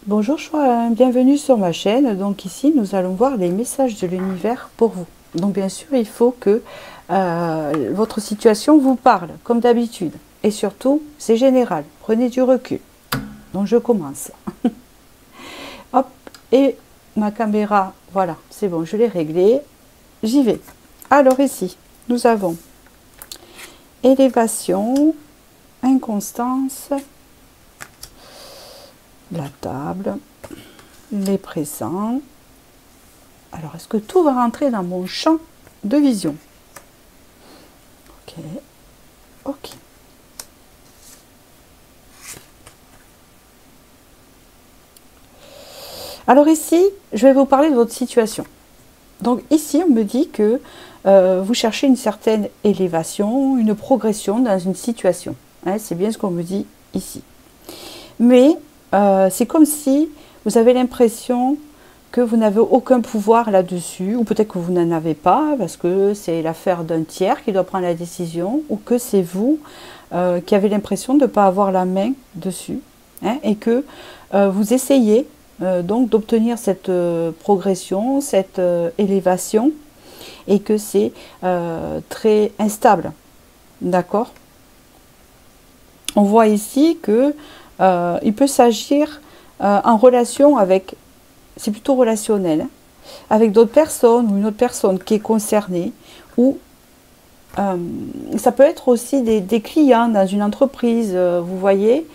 Bonjour, bienvenue sur ma chaîne. Donc ici, nous allons voir les messages de l'univers pour vous. Donc bien sûr, il faut que votre situation vous parle, comme d'habitude. Et surtout, c'est général. Prenez du recul. Donc je commence. Hop, et ma caméra, voilà, c'est bon, je l'ai réglée. J'y vais. Alors ici, nous avons élévation, inconstance, la table, les présents. Alors, est-ce que tout va rentrer dans mon champ de vision? Ok, ok. Alors ici, je vais vous parler de votre situation. Donc ici, on me dit que vous cherchez une certaine élévation, une progression dans une situation. Hein, c'est bien ce qu'on me dit ici. Mais c'est comme si vous avez l'impression que vous n'avez aucun pouvoir là-dessus, ou peut-être que vous n'en avez pas, parce que c'est l'affaire d'un tiers qui doit prendre la décision, ou que c'est vous qui avez l'impression de ne pas avoir la main dessus, hein, et que vous essayez donc d'obtenir cette progression, cette élévation, et que c'est très instable. D'accord? On voit ici que il peut s'agir en relation avec, c'est plutôt relationnel, hein, avec d'autres personnes ou une autre personne qui est concernée, ou ça peut être aussi des clients dans une entreprise, vous voyez,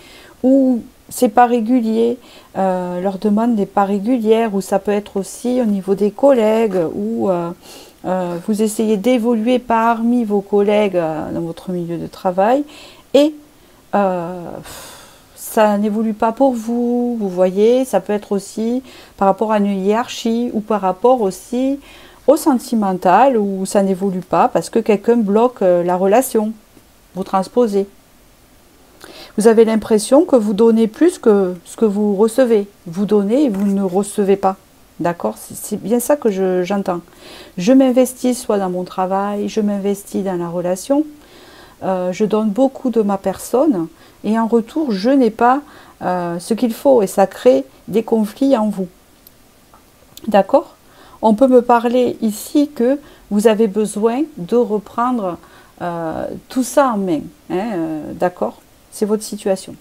où c'est pas régulier, leur demande n'est pas régulière, ou ça peut être aussi au niveau des collègues, où vous essayez d'évoluer parmi vos collègues dans votre milieu de travail, et ça n'évolue pas pour vous, vous voyez, ça peut être aussi par rapport à une hiérarchie, ou par rapport aussi au sentimental, où ça n'évolue pas parce que quelqu'un bloque la relation, vous transposez. Vous avez l'impression que vous donnez plus que ce que vous recevez. Vous donnez et vous ne recevez pas. D'accord? C'est bien ça que j'entends. Je m'investis soit dans mon travail, je m'investis dans la relation, je donne beaucoup de ma personne et en retour, je n'ai pas ce qu'il faut et ça crée des conflits en vous. D'accord? On peut me parler ici que vous avez besoin de reprendre tout ça en main. Hein, d'accord? C'est votre situation.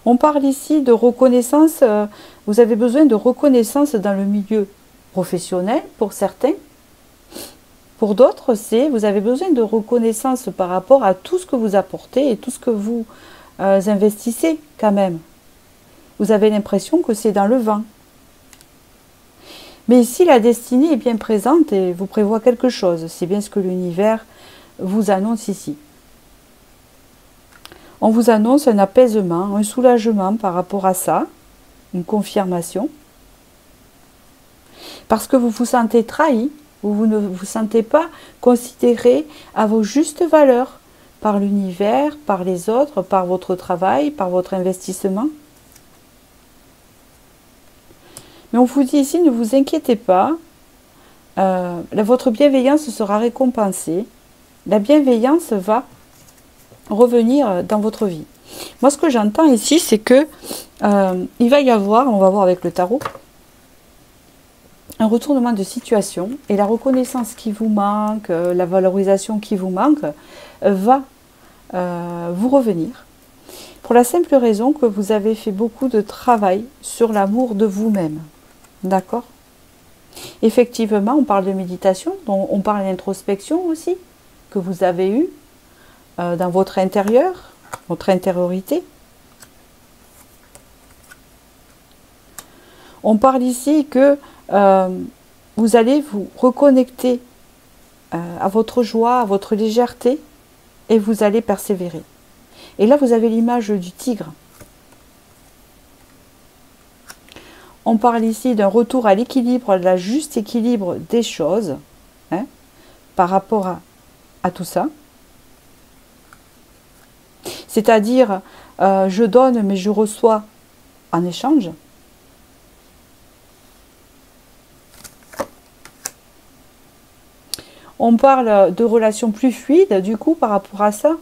On parle ici de reconnaissance. Vous avez besoin de reconnaissance dans le milieu professionnel pour certains. Pour d'autres, c'est vous avez besoin de reconnaissance par rapport à tout ce que vous apportez et tout ce que vous investissez quand même. Vous avez l'impression que c'est dans le vent. Mais ici, la destinée est bien présente et vous prévoit quelque chose. C'est bien ce que l'univers vous annonce ici. On vous annonce un apaisement, un soulagement par rapport à ça, une confirmation. Parce que vous vous sentez trahi, ou vous ne vous sentez pas considéré à vos justes valeurs par l'univers, par les autres, par votre travail, par votre investissement. Mais on vous dit ici, ne vous inquiétez pas, votre bienveillance sera récompensée. La bienveillance va revenir dans votre vie. Moi, ce que j'entends ici, c'est que il va y avoir, on va voir avec le tarot, un retournement de situation et la reconnaissance qui vous manque, la valorisation qui vous manque, va vous revenir. Pour la simple raison que vous avez fait beaucoup de travail sur l'amour de vous-même. D'accord? Effectivement, on parle de méditation, on parle d'introspection aussi, que vous avez eue dans votre intérieur, votre intériorité. On parle ici que vous allez vous reconnecter à votre joie, à votre légèreté, et vous allez persévérer. Et là, vous avez l'image du tigre. On parle ici d'un retour à l'équilibre, à la juste équilibre des choses, hein, par rapport à tout ça. C'est-à-dire, je donne, mais je reçois en échange. On parle de relations plus fluides, du coup, par rapport à ça.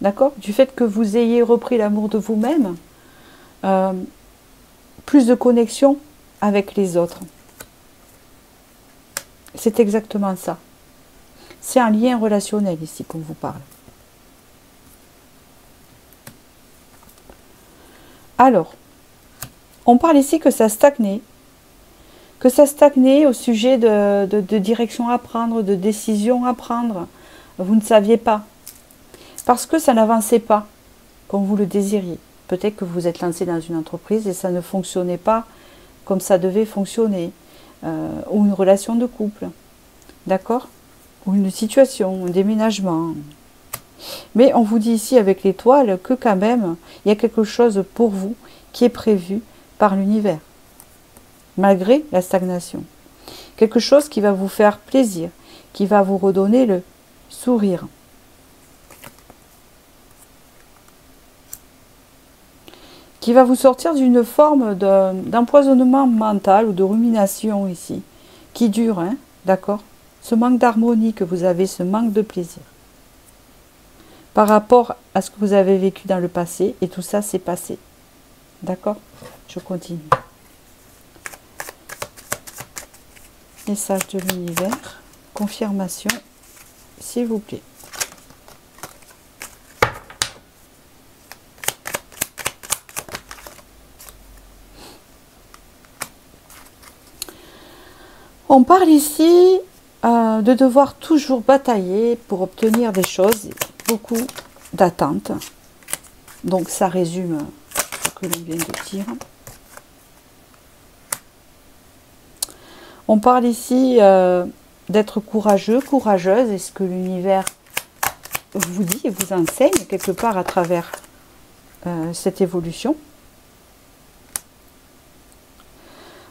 d'accord? Du fait que vous ayez repris l'amour de vous-même, plus de connexion avec les autres. C'est exactement ça. C'est un lien relationnel ici qu'on vous parle. Alors, on parle ici que ça stagnait au sujet de direction à prendre, de décision à prendre. Vous ne saviez pas. Parce que ça n'avançait pas comme vous le désiriez. Peut-être que vous vous êtes lancé dans une entreprise et ça ne fonctionnait pas comme ça devait fonctionner. Ou une relation de couple. D'accord? Ou une situation, un déménagement. Mais on vous dit ici avec l'étoile que quand même, il y a quelque chose pour vous qui est prévu par l'univers. Malgré la stagnation. Quelque chose qui va vous faire plaisir, qui va vous redonner le sourire. Qui va vous sortir d'une forme d'empoisonnement mental ou de rumination ici, qui dure, hein, d'accord? Ce manque d'harmonie que vous avez, ce manque de plaisir. Par rapport à ce que vous avez vécu dans le passé, et tout ça s'est passé. D'accord? Je continue. Message de l'univers, confirmation, s'il vous plaît. On parle ici de devoir toujours batailler pour obtenir des choses, beaucoup d'attentes. Donc ça résume ce que l'on vient de dire. On parle ici d'être courageux, courageuse, et ce que l'univers vous dit et vous enseigne quelque part à travers cette évolution.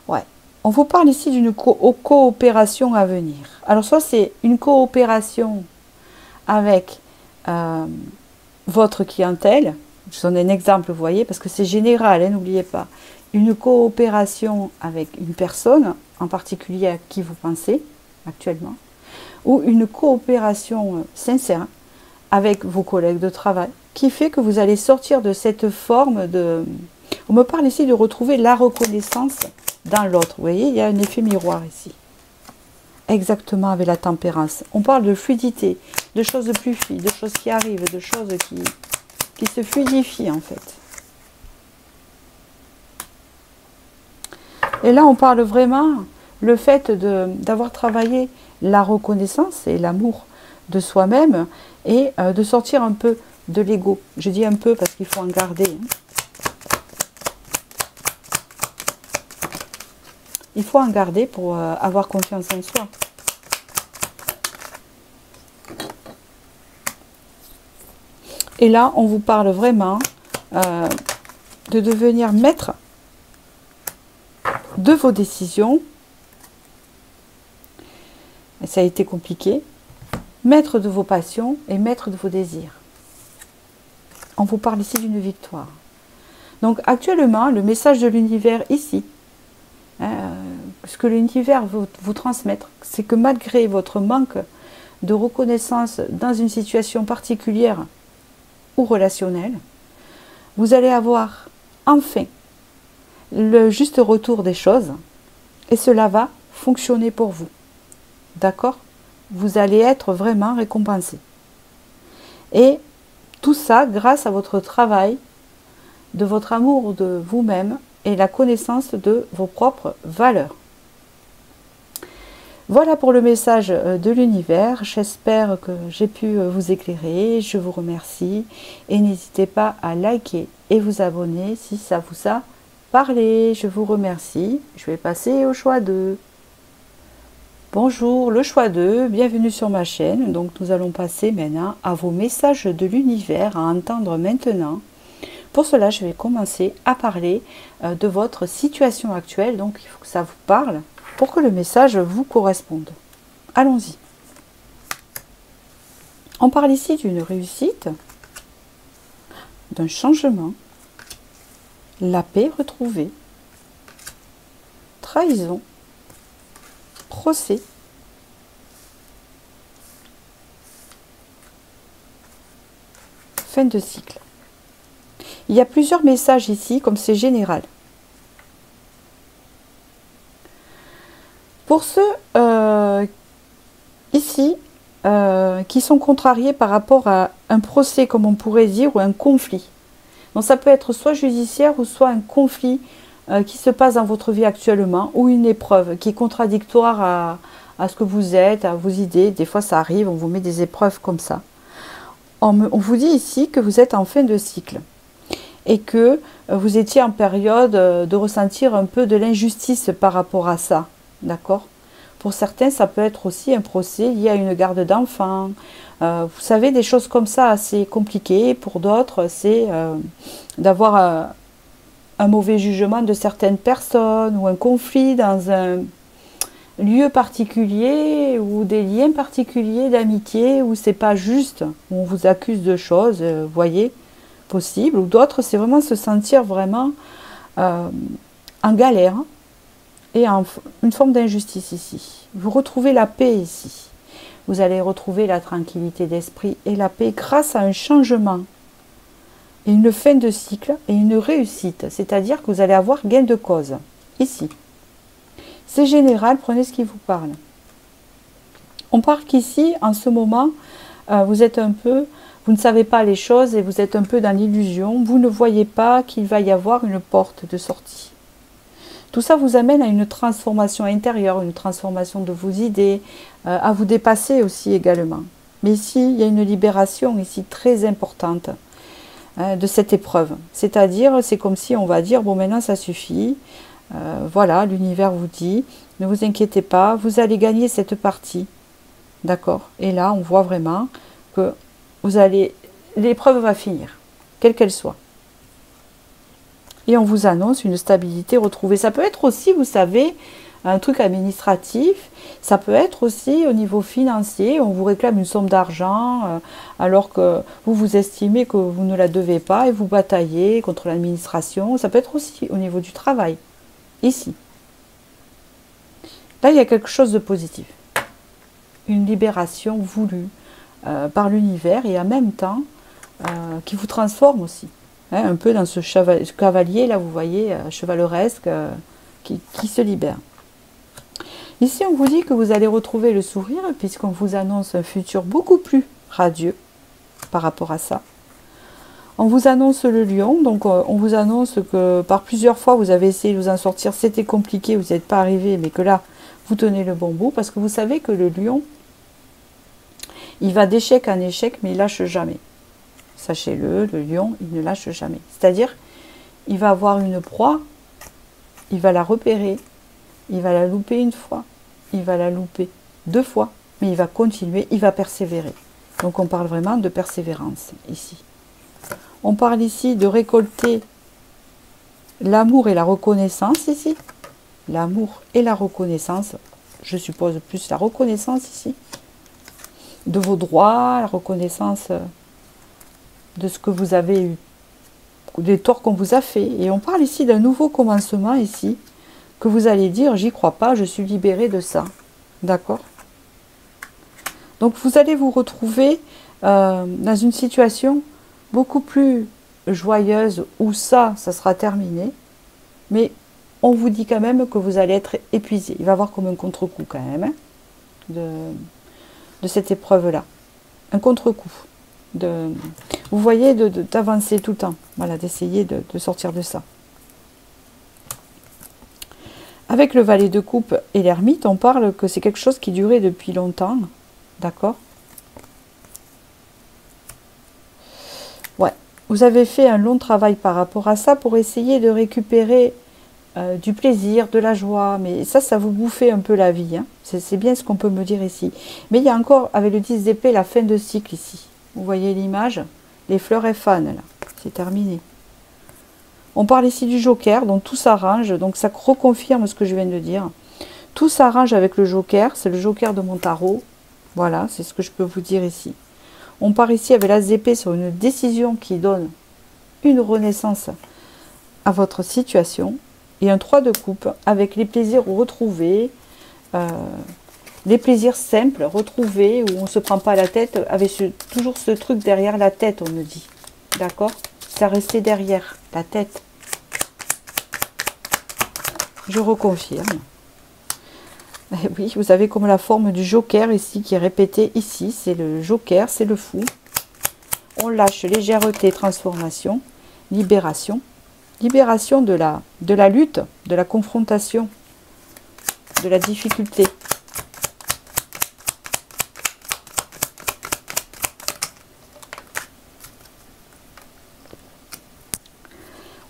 Ouais. On vous parle ici d'une coopération à venir. Alors soit c'est une coopération avec votre clientèle. Je donne un exemple, vous voyez, parce que c'est général, hein, n'oubliez pas. Une coopération avec une personne, en particulier à qui vous pensez actuellement, ou une coopération sincère avec vos collègues de travail, qui fait que vous allez sortir de cette forme de... On me parle ici de retrouver la reconnaissance dans l'autre. Vous voyez, il y a un effet miroir ici. Exactement avec la tempérance. On parle de fluidité, de choses plus fluides, de choses qui arrivent, de choses qui se fluidifient en fait. Et là, on parle vraiment le fait d'avoir travaillé la reconnaissance et l'amour de soi-même et de sortir un peu de l'ego. Je dis un peu parce qu'il faut en garder. Hein. Il faut en garder pour avoir confiance en soi. Et là, on vous parle vraiment de devenir maître de vos décisions. Et ça a été compliqué. Maître de vos passions et maître de vos désirs. On vous parle ici d'une victoire. Donc actuellement, le message de l'univers ici, ce que l'univers veut vous transmettre, c'est que malgré votre manque de reconnaissance dans une situation particulière ou relationnelle, vous allez avoir enfin le juste retour des choses et cela va fonctionner pour vous. D'accord? Vous allez être vraiment récompensé. Et tout ça grâce à votre travail, de votre amour de vous-même et la connaissance de vos propres valeurs. Voilà pour le message de l'univers. J'espère que j'ai pu vous éclairer. Je vous remercie. Et n'hésitez pas à liker et vous abonner si ça vous a parlé. Je vous remercie. Je vais passer au choix 2. Bonjour, le choix 2. Bienvenue sur ma chaîne. Donc nous allons passer maintenant à vos messages de l'univers à entendre maintenant. Pour cela, je vais commencer à parler de votre situation actuelle. Donc il faut que ça vous parle pour que le message vous corresponde. Allons-y. On parle ici d'une réussite, d'un changement, la paix retrouvée, trahison, procès, fin de cycle. Il y a plusieurs messages ici, comme c'est général. Pour ceux ici qui sont contrariés par rapport à un procès, comme on pourrait dire, ou un conflit. Donc ça peut être soit judiciaire ou soit un conflit qui se passe dans votre vie actuellement, ou une épreuve qui est contradictoire à ce que vous êtes, à vos idées. Des fois ça arrive, on vous met des épreuves comme ça. On vous dit ici que vous êtes en fin de cycle et que vous étiez en période de ressentir un peu de l'injustice par rapport à ça. D'accord? Pour certains, ça peut être aussi un procès lié à une garde d'enfants. Vous savez, des choses comme ça assez compliquées. Pour d'autres, c'est d'avoir un mauvais jugement de certaines personnes ou un conflit dans un lieu particulier ou des liens particuliers d'amitié où c'est pas juste, où on vous accuse de choses, vous voyez, possible. Ou d'autres, c'est vraiment se sentir vraiment en galère. Et une forme d'injustice ici. Vous retrouvez la paix ici. Vous allez retrouver la tranquillité d'esprit et la paix grâce à un changement et une fin de cycle et une réussite. C'est-à-dire que vous allez avoir gain de cause. Ici. C'est général, prenez ce qui vous parle. On parle qu'ici, en ce moment, vous êtes un peu, vous ne savez pas les choses et vous êtes un peu dans l'illusion. Vous ne voyez pas qu'il va y avoir une porte de sortie. Tout ça vous amène à une transformation intérieure, une transformation de vos idées, à vous dépasser aussi également. Mais ici, il y a une libération ici très importante de cette épreuve. C'est-à-dire, c'est comme si on va dire, bon maintenant ça suffit, voilà, l'univers vous dit, ne vous inquiétez pas, vous allez gagner cette partie. D'accord? Et là, on voit vraiment que l'épreuve va finir, quelle qu'elle soit. Et on vous annonce une stabilité retrouvée. Ça peut être aussi, vous savez, un truc administratif. Ça peut être aussi au niveau financier. On vous réclame une somme d'argent alors que vous estimez que vous ne la devez pas et vous bataillez contre l'administration. Ça peut être aussi au niveau du travail. Ici. Là, il y a quelque chose de positif. Une libération voulue par l'univers et en même temps qui vous transforme aussi. Un peu dans ce cavalier, là, vous voyez, chevaleresque, qui se libère. Ici, on vous dit que vous allez retrouver le sourire, puisqu'on vous annonce un futur beaucoup plus radieux par rapport à ça. On vous annonce le lion, donc on vous annonce que par plusieurs fois, vous avez essayé de vous en sortir, c'était compliqué, vous n'êtes pas arrivé, mais que là, vous tenez le bon bout, parce que vous savez que le lion, il va d'échec en échec, mais il lâche jamais. Sachez-le, le lion, il ne lâche jamais. C'est-à-dire, il va avoir une proie, il va la repérer, il va la louper une fois, il va la louper 2 fois, mais il va continuer, il va persévérer. Donc on parle vraiment de persévérance ici. On parle ici de récolter l'amour et la reconnaissance ici. L'amour et la reconnaissance, je suppose plus la reconnaissance ici, de vos droits, la reconnaissance de ce que vous avez eu, des torts qu'on vous a fait. Et on parle ici d'un nouveau commencement ici, que vous allez dire, j'y crois pas, je suis libérée de ça. D'accord? Donc vous allez vous retrouver dans une situation beaucoup plus joyeuse, où ça sera terminé, mais on vous dit quand même que vous allez être épuisé. Il va y avoir comme un contre-coup quand même, de cette épreuve-là. Un contre-coup. Vous voyez, d'avancer tout le temps, voilà, d'essayer de sortir de ça. Avec le valet de coupe et l'ermite, on parle que c'est quelque chose qui durait depuis longtemps, d'accord? Ouais, vous avez fait un long travail par rapport à ça pour essayer de récupérer du plaisir, de la joie, mais ça vous bouffait un peu la vie, hein. C'est bien ce qu'on peut me dire ici. Mais il y a encore, avec le 10 d'épée, la fin de cycle ici. Vous voyez l'image, les fleurs et fans, là, c'est terminé. On parle ici du joker, donc tout s'arrange, donc ça reconfirme ce que je viens de dire. Tout s'arrange avec le joker, c'est le joker de mon tarot. Voilà, c'est ce que je peux vous dire ici. On part ici avec l'as d'épée sur une décision qui donne une renaissance à votre situation. Et un 3 de coupe avec les plaisirs retrouvés, les plaisirs simples retrouvés, où on ne se prend pas la tête, avec toujours ce truc derrière la tête, on me dit. d'accord? Ça restait derrière la tête. Je reconfirme. Et oui, vous avez comme la forme du joker ici qui est répétée ici. C'est le joker, c'est le fou. On lâche légèreté, transformation, libération. Libération de la lutte, de la confrontation, de la difficulté.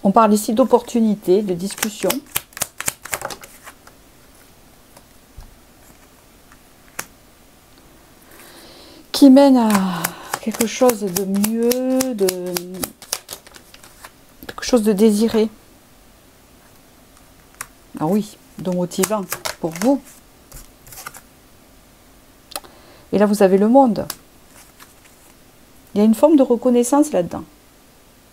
On parle ici d'opportunités, de discussion. Qui mène à quelque chose de mieux, quelque chose de désiré. Ah oui, de motivant pour vous. Et là, vous avez le monde. Il y a une forme de reconnaissance là-dedans.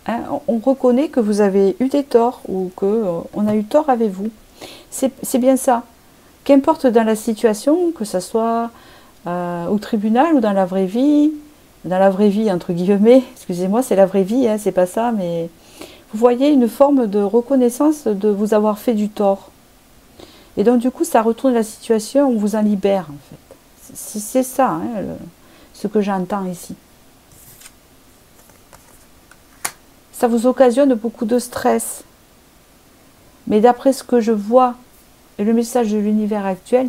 Hein, on reconnaît que vous avez eu des torts ou qu'on a eu tort avec vous. C'est bien ça. Qu'importe dans la situation, que ce soit au tribunal ou dans la vraie vie entre guillemets, excusez-moi, c'est la vraie vie, hein, c'est pas ça, mais vous voyez une forme de reconnaissance de vous avoir fait du tort. Et donc du coup, ça retourne la situation, on vous en libère en fait. C'est ça, hein, ce que j'entends ici. Ça vous occasionne beaucoup de stress. Mais d'après ce que je vois et le message de l'univers actuel,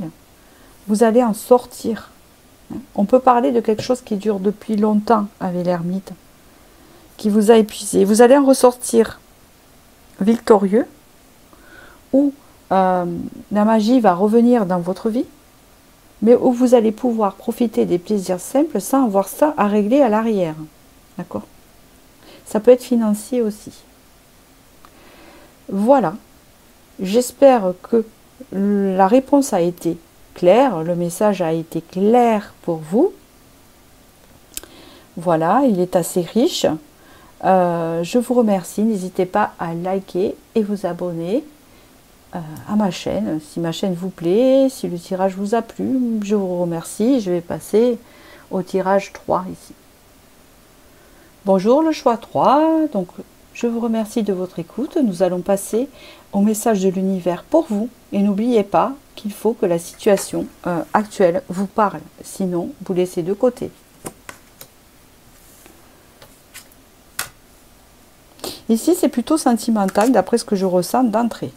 vous allez en sortir. On peut parler de quelque chose qui dure depuis longtemps avec l'ermite, qui vous a épuisé. Vous allez en ressortir victorieux, ou la magie va revenir dans votre vie, mais où vous allez pouvoir profiter des plaisirs simples sans avoir ça à régler à l'arrière. D'accord ? Ça peut être financier aussi. Voilà. J'espère que la réponse a été claire, le message a été clair pour vous. Voilà, il est assez riche. Je vous remercie. N'hésitez pas à liker et vous abonner à ma chaîne. Si ma chaîne vous plaît, si le tirage vous a plu, je vous remercie. Je vais passer au tirage 3 ici. Bonjour, le choix 3. Donc, je vous remercie de votre écoute. Nous allons passer au message de l'univers pour vous. Et n'oubliez pas qu'il faut que la situation actuelle vous parle. Sinon, vous laissez de côté. Ici, c'est plutôt sentimental d'après ce que je ressens d'entrée.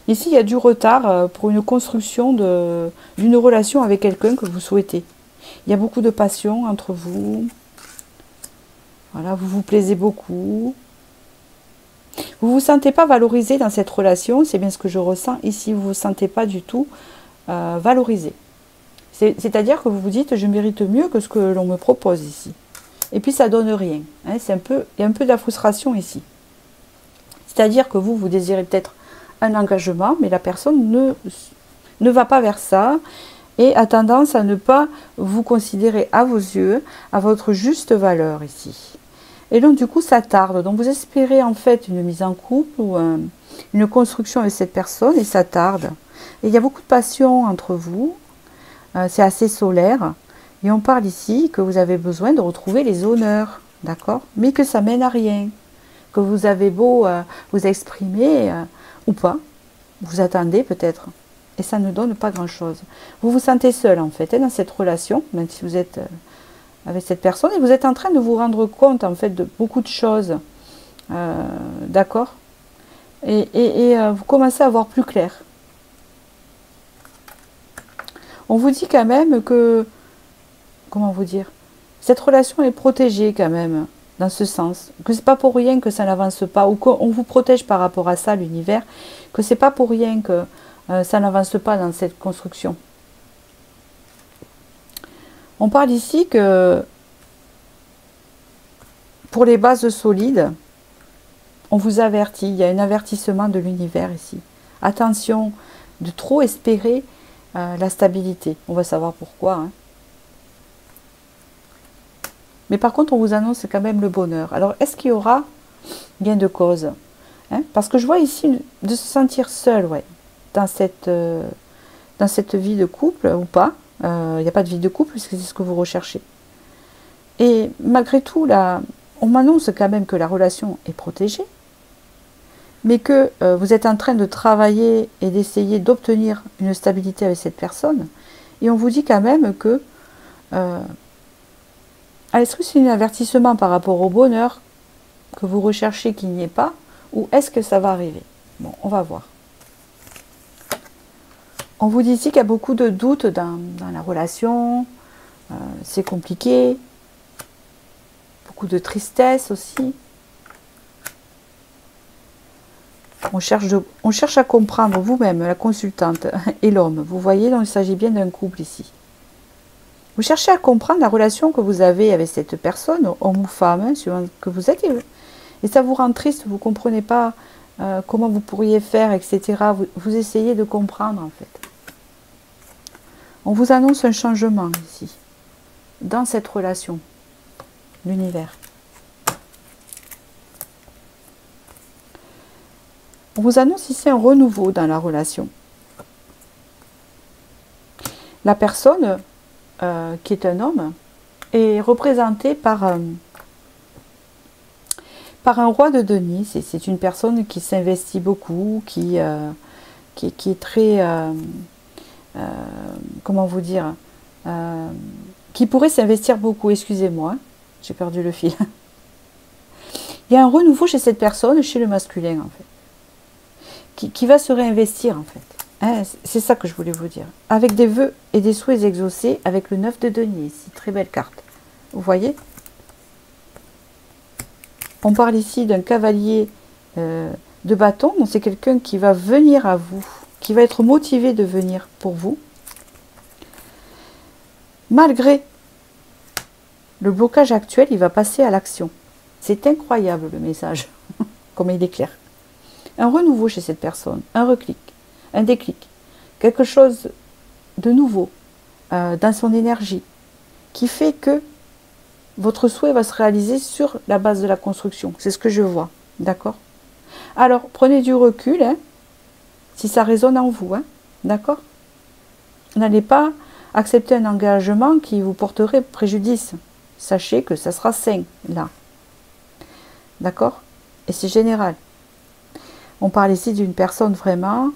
Ici, il y a du retard pour une construction d'une relation avec quelqu'un que vous souhaitez. Il y a beaucoup de passion entre vous. Voilà, vous vous plaisez beaucoup. Vous ne vous sentez pas valorisé dans cette relation, c'est bien ce que je ressens. Ici, vous ne vous sentez pas du tout valorisé. C'est-à-dire que vous vous dites, je mérite mieux que ce que l'on me propose ici. Et puis, ça donne rien. Hein, il y a un peu de la frustration ici. C'est-à-dire que vous désirez peut-être un engagement, mais la personne ne va pas vers ça et a tendance à ne pas vous considérer à vos yeux, à votre juste valeur ici. Et donc, du coup, ça tarde. Donc, vous espérez en fait une mise en couple ou une construction avec cette personne et ça tarde. Et il y a beaucoup de passion entre vous. C'est assez solaire. Et on parle ici que vous avez besoin de retrouver les honneurs. D'accord ? Mais que ça mène à rien. Que vous avez beau vous exprimer ou pas. Vous attendez peut-être. Et ça ne donne pas grand-chose. Vous vous sentez seul en fait dans cette relation, même si vous êtes avec cette personne. Et vous êtes en train de vous rendre compte en fait de beaucoup de choses. D'accord ? Et vous commencez à voir plus clair. On vous dit quand même que... Comment vous dire ? Cette relation est protégée quand même, dans ce sens. Que c'est pas pour rien que ça n'avance pas, ou qu'on vous protège par rapport à ça, l'univers, que c'est pas pour rien que ça n'avance pas dans cette construction. On parle ici que pour les bases solides, on vous avertit, il y a un avertissement de l'univers ici. Attention de trop espérer la stabilité. On va savoir pourquoi. Hein. Mais par contre, on vous annonce quand même le bonheur. Alors, est-ce qu'il y aura gain de cause, hein? Parce que je vois ici de se sentir seul, ouais, dans cette vie de couple ou pas. Il n'y a pas de vie de couple puisque c'est ce que vous recherchez. Et malgré tout, là, on m'annonce quand même que la relation est protégée, mais que vous êtes en train de travailler et d'essayer d'obtenir une stabilité avec cette personne. Et on vous dit quand même que est-ce que c'est un avertissement par rapport au bonheur que vous recherchez qui n'y est pas, ou est-ce que ça va arriver? Bon, on va voir. On vous dit ici qu'il y a beaucoup de doutes dans la relation, c'est compliqué, beaucoup de tristesse aussi. On cherche à comprendre vous-même, la consultante et l'homme. Vous voyez, donc il s'agit bien d'un couple ici. Vous cherchez à comprendre la relation que vous avez avec cette personne, homme ou femme, hein, suivant que vous êtes. Et ça vous rend triste, vous ne comprenez pas comment vous pourriez faire, etc. Vous essayez de comprendre en fait. On vous annonce un changement ici, dans cette relation, l'univers. On vous annonce ici un renouveau dans la relation. La personne qui est un homme est représentée par un roi de denier. C'est une personne qui s'investit beaucoup, qui est très... comment vous dire, qui pourrait s'investir beaucoup, excusez-moi, j'ai perdu le fil. Il y a un renouveau chez cette personne, chez le masculin en fait, qui va se réinvestir en fait. Hein, c'est ça que je voulais vous dire. Avec des vœux et des souhaits exaucés, avec le 9 de denier ici, très belle carte. Vous voyez? On parle ici d'un cavalier de bâton, donc c'est quelqu'un qui va venir à vous, qui va être motivé de venir pour vous, malgré le blocage actuel, il va passer à l'action. C'est incroyable le message, comme il est clair. Un renouveau chez cette personne, un reclic, un déclic, quelque chose de nouveau dans son énergie, qui fait que votre souhait va se réaliser sur la base de la construction. C'est ce que je vois, d'accord? Alors, prenez du recul, hein, si ça résonne en vous, hein, d'accord? N'allez pas accepter un engagement qui vous porterait préjudice. Sachez que ça sera sain, là. D'accord? Et c'est général. On parle ici d'une personne vraiment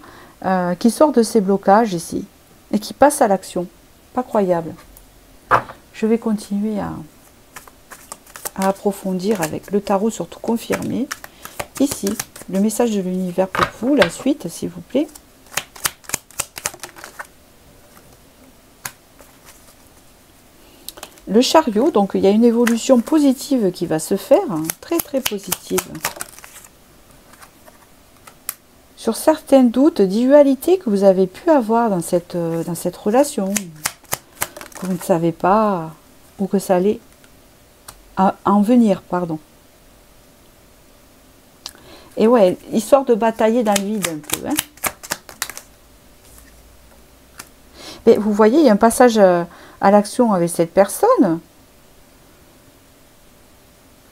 qui sort de ses blocages ici et qui passe à l'action. Pas croyable. Je vais continuer à approfondir avec le tarot surtout confirmé. Ici, le message de l'univers pour vous, la suite s'il vous plaît. Le chariot, donc il y a une évolution positive qui va se faire, hein, très très positive. Sur certains doutes, dualités que vous avez pu avoir dans cette relation, que vous ne savez pas, ou que ça allait en venir, pardon. Et ouais, histoire de batailler dans le vide un peu. Hein. Mais vous voyez, il y a un passage à l'action avec cette personne.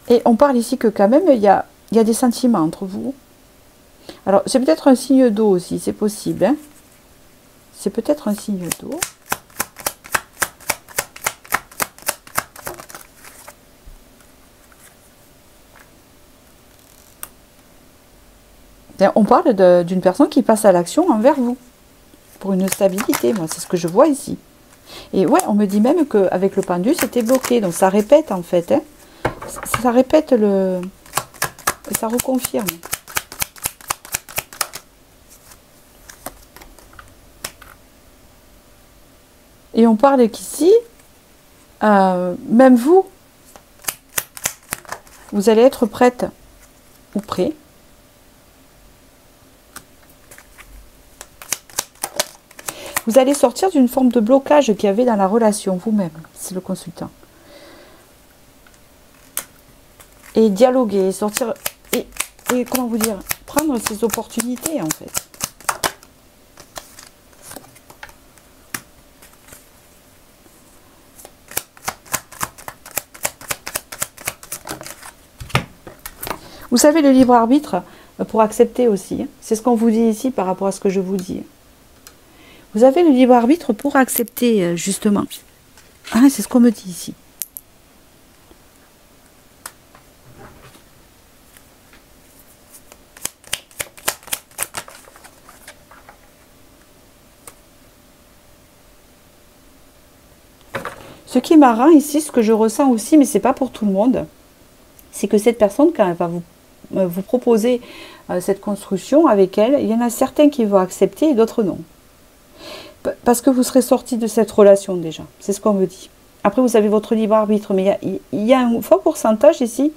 Et on parle ici que quand même, il y a des sentiments entre vous. Alors, c'est peut-être un signe d'eau aussi, c'est possible. Hein. C'est peut-être un signe d'eau. On parle d'une personne qui passe à l'action envers vous. Pour une stabilité, moi, c'est ce que je vois ici. Et ouais, on me dit même qu'avec le pendu, c'était bloqué. Donc ça répète en fait. Hein. Ça répète le... Et ça reconfirme. Et on parle qu'ici, même vous allez être prête ou prêt. Vous allez sortir d'une forme de blocage qu'il y avait dans la relation, vous-même, c'est le consultant. Et dialoguer, sortir, et comment vous dire, prendre ces opportunités, en fait. Vous savez, le libre arbitre, pour accepter aussi, c'est ce qu'on vous dit ici par rapport à ce que je vous dis. Vous avez le libre arbitre pour accepter, justement. Ah, c'est ce qu'on me dit ici. Ce qui est marrant ici, ce que je ressens aussi, mais c'est pas pour tout le monde, c'est que cette personne, quand elle va vous proposer cette construction avec elle, il y en a certains qui vont accepter et d'autres non. Parce que vous serez sorti de cette relation déjà, c'est ce qu'on me dit. Après, vous avez votre libre arbitre, mais il y a un fort pourcentage ici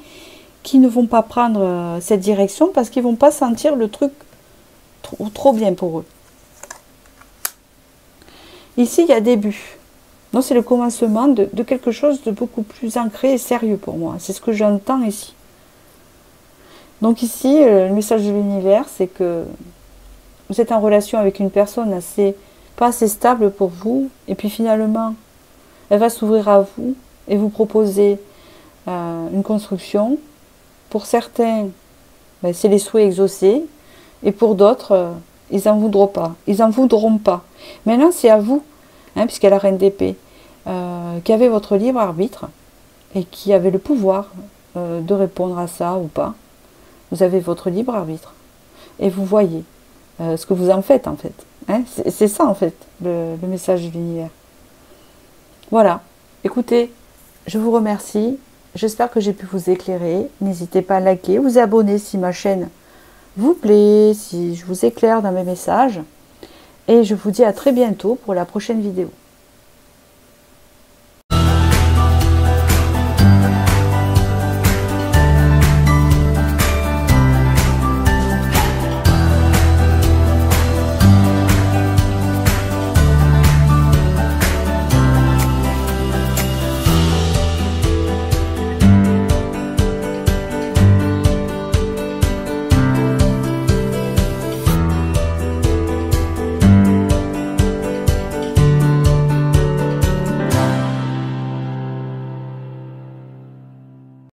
qui ne vont pas prendre cette direction parce qu'ils ne vont pas sentir le truc trop bien pour eux. Ici, il y a début. Donc, c'est le commencement de quelque chose de beaucoup plus ancré et sérieux pour moi. C'est ce que j'entends ici. Donc ici, le message de l'univers, c'est que vous êtes en relation avec une personne pas assez stable pour vous, et puis finalement, elle va s'ouvrir à vous et vous proposer une construction. Pour certains, ben, c'est les souhaits exaucés, et pour d'autres, ils n'en voudront pas. Ils n'en voudront pas. Maintenant, c'est à vous, hein, puisqu'elle a la reine d'épée, qui avait votre libre arbitre et qui avait le pouvoir de répondre à ça ou pas. Vous avez votre libre arbitre et vous voyez ce que vous en faites en fait. Hein, c'est ça en fait le message de l'univers. Voilà. Écoutez, je vous remercie. J'espère que j'ai pu vous éclairer. N'hésitez pas à liker, vous abonner si ma chaîne vous plaît, si je vous éclaire dans mes messages. Et je vous dis à très bientôt pour la prochaine vidéo.